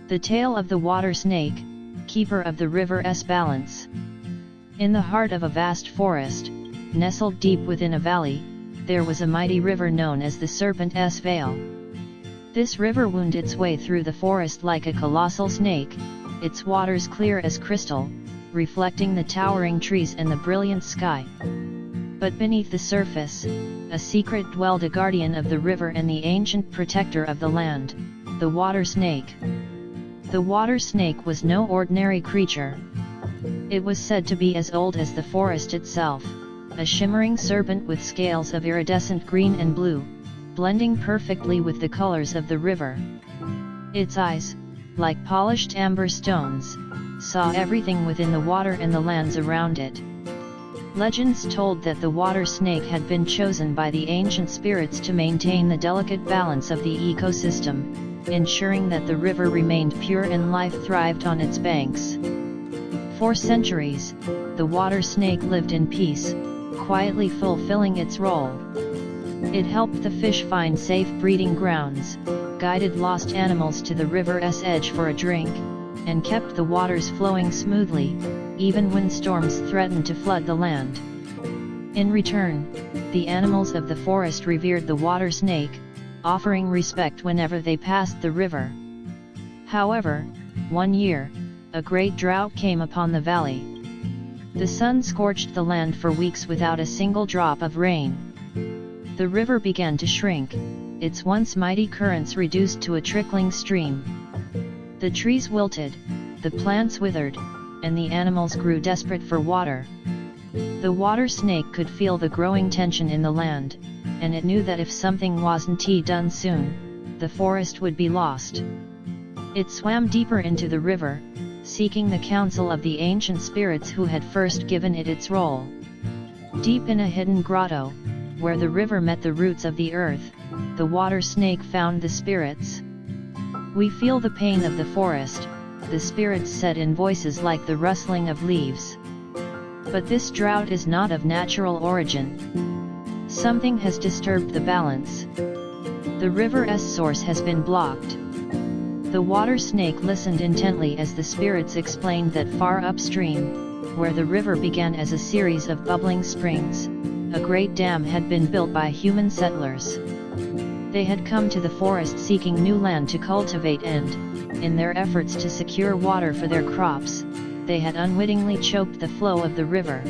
The tale of the water snake, keeper of the river's balance. In the heart of a vast forest, nestled deep within a valley, there was a mighty river known as the Serpent's Vale. This river wound its way through the forest like a colossal snake, its waters clear as crystal, reflecting the towering trees and the brilliant sky. But beneath the surface, a secret dwelled, a guardian of the river and the ancient protector of the land, the water snake. The water snake was no ordinary creature. It was said to be as old as the forest itself, a shimmering serpent with scales of iridescent green and blue, blending perfectly with the colors of the river. Its eyes, like polished amber stones, saw everything within the water and the lands around it. Legends told that the water snake had been chosen by the ancient spirits to maintain the delicate balance of the ecosystem, ensuring that the river remained pure and life thrived on its banks. For centuries, the water snake lived in peace, quietly fulfilling its role. It helped the fish find safe breeding grounds, guided lost animals to the river's edge for a drink, and kept the waters flowing smoothly, even when storms threatened to flood the land. In return, the animals of the forest revered the water snake, offering respect whenever they passed the river. However, one year, a great drought came upon the valley. The sun scorched the land for weeks without a single drop of rain. The river began to shrink, its once mighty currents reduced to a trickling stream. The trees wilted, the plants withered, and the animals grew desperate for water. The water snake could feel the growing tension in the land, and it knew that if something wasn't done soon, the forest would be lost. It swam deeper into the river, seeking the counsel of the ancient spirits who had first given it its role. Deep in a hidden grotto, where the river met the roots of the earth, the water snake found the spirits. "We feel the pain of the forest," the spirits said in voices like the rustling of leaves. "But this drought is not of natural origin. Something has disturbed the balance. The river's source has been blocked." The water snake listened intently as the spirits explained that far upstream, where the river began as a series of bubbling springs, a great dam had been built by human settlers. They had come to the forest seeking new land to cultivate and, in their efforts to secure water for their crops, they had unwittingly choked the flow of the river.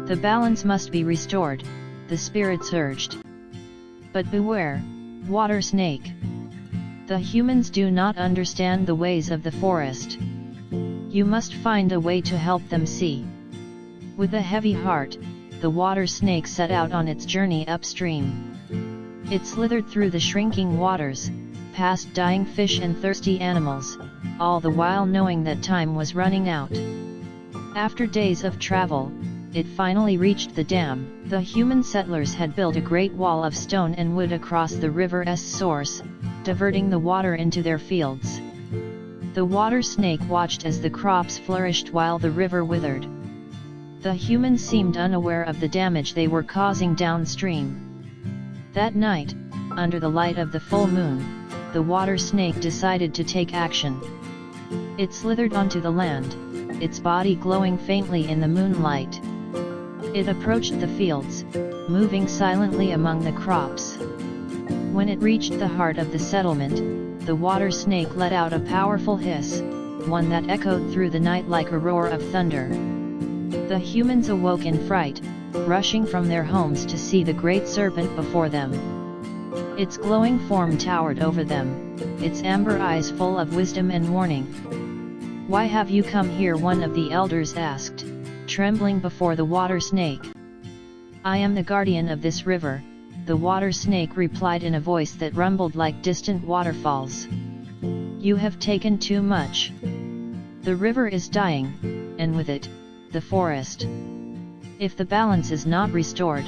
The balance must be restored, the spirits urged. But beware, water snake. The humans do not understand the ways of the forest. You must find a way to help them see. With a heavy heart, the water snake set out on its journey upstream. It slithered through the shrinking waters, past dying fish and thirsty animals, all the while knowing that time was running out. After days of travel, it finally reached the dam. The human settlers had built a great wall of stone and wood across the river's source, diverting the water into their fields. The water snake watched as the crops flourished while the river withered. The humans seemed unaware of the damage they were causing downstream. That night, under the light of the full moon, the water snake decided to take action. It slithered onto the land, its body glowing faintly in the moonlight. It approached the fields, moving silently among the crops. When it reached the heart of the settlement, the water snake let out a powerful hiss, one that echoed through the night like a roar of thunder. The humans awoke in fright, rushing from their homes to see the great serpent before them. Its glowing form towered over them, its amber eyes full of wisdom and warning. "Why have you come here?" one of the elders asked, trembling before the water snake. "I am the guardian of this river," the water snake replied in a voice that rumbled like distant waterfalls. "You have taken too much. The river is dying, and with it, the forest. If the balance is not restored,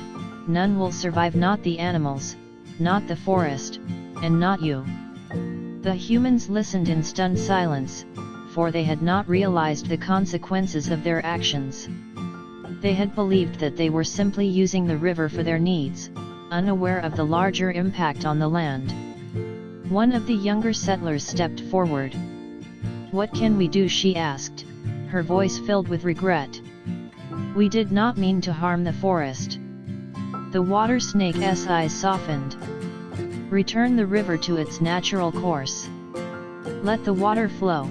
none will survive, not the animals, not the forest, and not you." The humans listened in stunned silence, for they had not realized the consequences of their actions. They had believed that they were simply using the river for their needs, unaware of the larger impact on the land. One of the younger settlers stepped forward. "What can we do?" she asked, her voice filled with regret. "We did not mean to harm the forest." The water snake's eyes softened. "Return the river to its natural course. Let the water flow."